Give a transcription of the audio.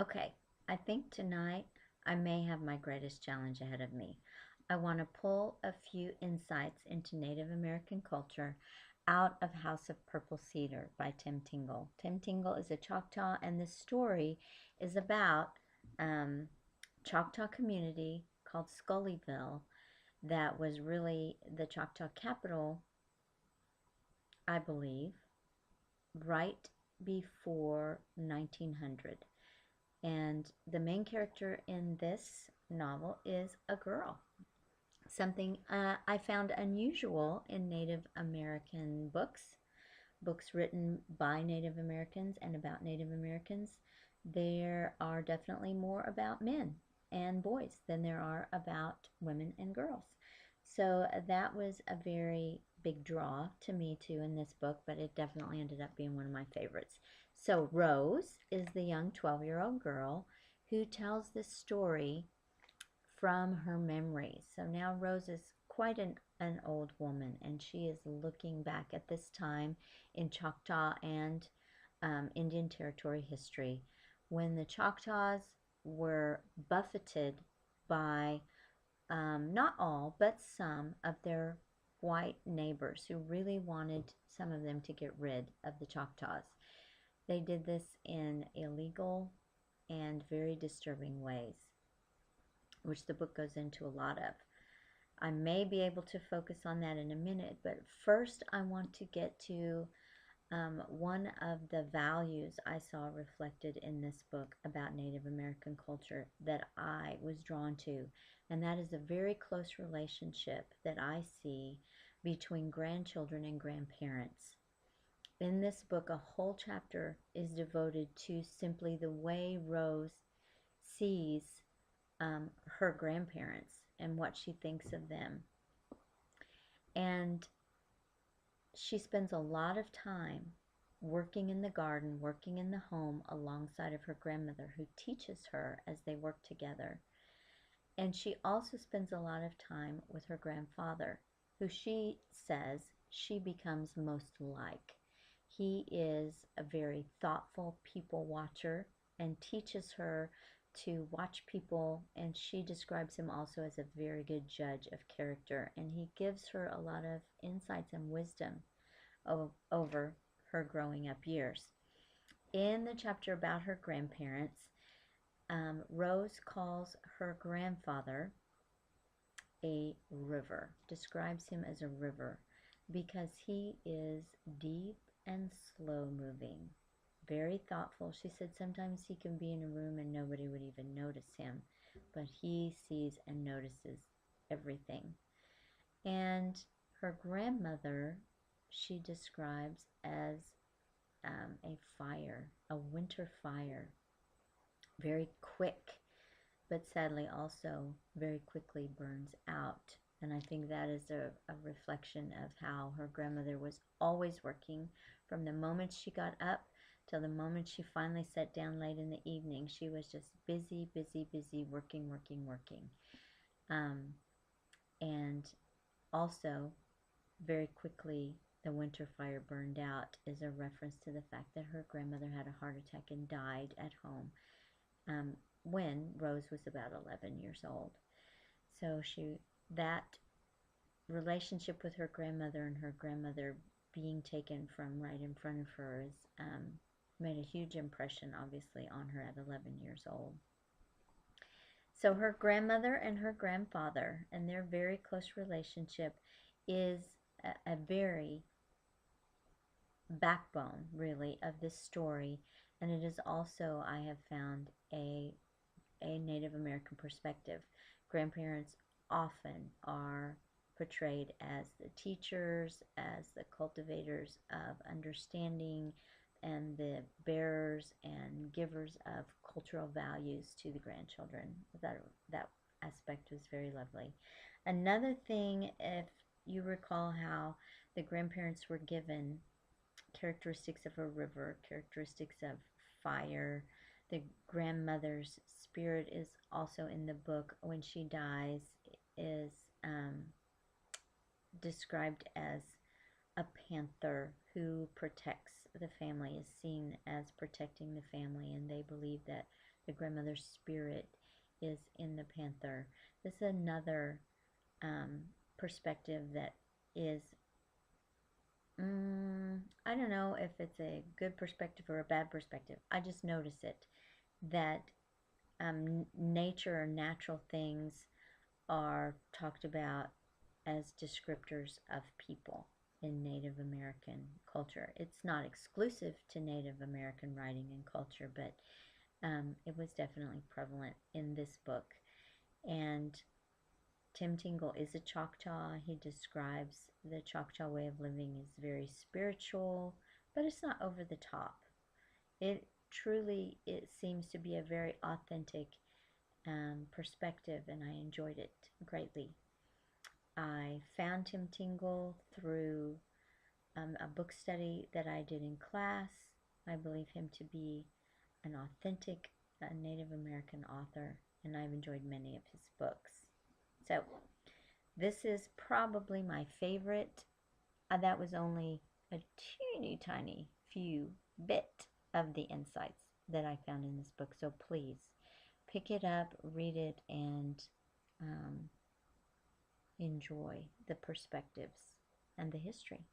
Okay, I think tonight I may have my greatest challenge ahead of me. I want to pull a few insights into Native American culture out of House of Purple Cedar by Tim Tingle. Tim Tingle is a Choctaw, and this story is about Choctaw community called Scullyville that was really the Choctaw capital, I believe, right before 1900. And the main character in this novel is a girl. Something I found unusual in Native American books written by Native Americans and about Native Americans. There are definitely more about men and boys than there are about women and girls. So that was a very big draw to me too in this book, but it definitely ended up being one of my favorites. So Rose is the young 12-year-old girl who tells this story from her memories. So now Rose is quite an old woman, and she is looking back at this time in Choctaw and Indian Territory history when the Choctaws were buffeted by not all, but some of their white neighbors who really wanted some of them to get rid of the Choctaws. They did this in illegal and very disturbing ways, which the book goes into a lot of. I may be able to focus on that in a minute, but first I want to get to one of the values I saw reflected in this book about Native American culture that I was drawn to, and that is a very close relationship that I see between grandchildren and grandparents. In this book, a whole chapter is devoted to simply the way Rose sees her grandparents and what she thinks of them. And she spends a lot of time working in the garden, working in the home alongside of her grandmother, who teaches her as they work together. And she also spends a lot of time with her grandfather, who she says she becomes most like. He is a very thoughtful people watcher and teaches her to watch people, and she describes him also as a very good judge of character, and he gives her a lot of insights and wisdom over her growing up years. In the chapter about her grandparents, Rose calls her grandfather a river, describes him as a river because he is deep and slow moving, very thoughtful. She said sometimes he can be in a room and nobody would even notice him, but he sees and notices everything. And her grandmother, she describes as a fire, a winter fire, very quick, but sadly also very quickly burns out. And I think that is a reflection of how her grandmother was always working from the moment she got up till the moment she finally sat down late in the evening. She was just busy, busy, busy, working, working, working. Um, and also, very quickly, the winter fire burned out is a reference to the fact that her grandmother had a heart attack and died at home um, when Rose was about 11 years old. So that relationship with her grandmother and her grandmother being taken from right in front of her is, made a huge impression, obviously, on her at 11 years old. So her grandmother and her grandfather and their very close relationship is a very backbone, really, of this story. And it is also, I have found, a Native American perspective. Grandparents often are portrayed as the teachers, as the cultivators of understanding, and the bearers and givers of cultural values to the grandchildren. That aspect was very lovely. Another thing, if you recall how the grandparents were given characteristics of a river, characteristics of fire. The grandmother's spirit is also in the book when she dies, is described as a panther who protects the family, is seen as protecting the family, and they believe that The grandmother's spirit is in the panther. This is another perspective that is, I don't know if it's a good perspective or a bad perspective. I just notice it that nature or natural things are talked about as descriptors of people in Native American culture. It's not exclusive to Native American writing and culture, but it was definitely prevalent in this book. And Tim Tingle is a Choctaw. He describes the Choctaw way of living as very spiritual, but it's not over the top. It seems to be a very authentic perspective, and I enjoyed it greatly. I found Tim Tingle through a book study that I did in class. I believe him to be an authentic Native American author, and I've enjoyed many of his books. So, this is probably my favorite. That was only a teeny tiny few bit of the insights that I found in this book. So please pick it up, read it, and enjoy the perspectives and the history.